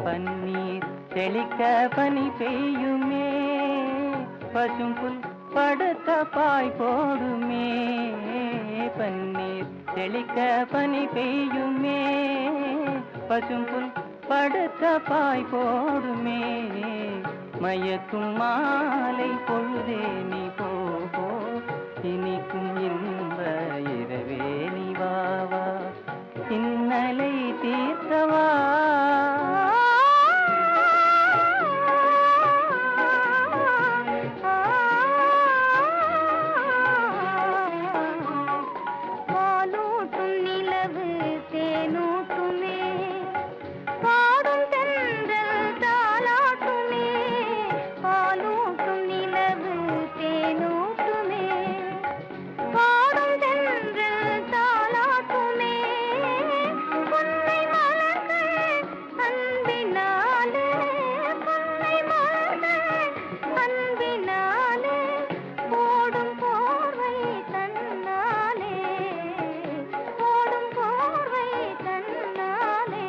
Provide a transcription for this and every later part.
பன்னீர் தெளிக்க பனி பெய்யுமே, பசும்புல் படுத்த பாய் போடுமே. பன்னீர் தெளிக்க பனி பெய்யுமே, பசும்புல் படுத்த பாய் போடுமே. மயக்கும் மாலை பொழுதே நீ போ, இனிக்கும் இன்ப இரவே நீ வா வா, இன்னலை தீர்க்கவா. பாலூட்டும் நிலவு தேனூட்டுமே, பாடும் தென்றல் தாலாட்டுமே. பாலூட்டும் நிலவு தேனூட்டுமே, பாடும் தென்றல் தாலாட்டுமே. பொன்னை மலர்கள் அன்பினாலே, பொன்னை மலர்கள் அன்பினாலே, போடும் போர்வை தன்னாலே, போடும் போர்வை தன்னாலே.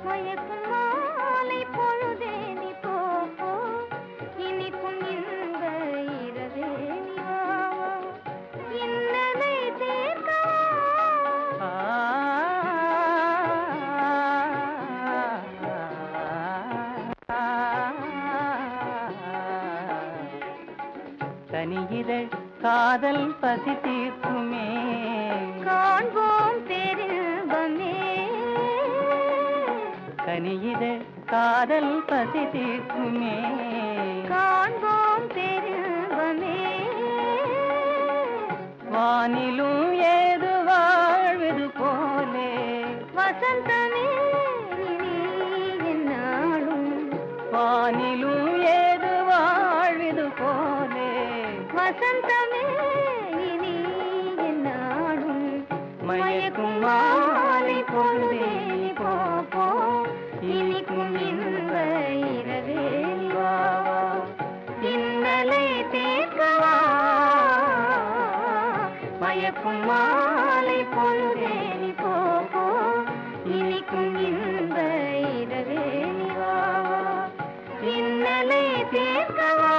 மயக்கும் மாலை பொழுதே நீ போ, இனிக்கும் இன்ப இரவே நீ வா வா, இன்னலை தீர்க்கவா. தனியிதழ் காதல் பசி தீர்க்குமே, காண்போம் பேரின்பமே. கனியிதழ் காதல் பசி தீர்க்குமே, காண்போம் பேரின்பமே. வானிலும் ஏது வாழ்வது போலே, வசந்தமே நீ என்னாலும், வானிலும் ஏது வாழ்வது போலே. வசந்தமே நீ என்னாலும். மயக்கும் மாலை பொழுதே நீ போ, இனிக்கும் இன்ப இரவே நீ வா வா, இன்னலை தீர்க்கவா. மயக்கும் மாலை பொழுதே நீ போ, இனிக்கும் இன்ப இரவே நீ வா வா, இன்னலை தீர்க்கவா.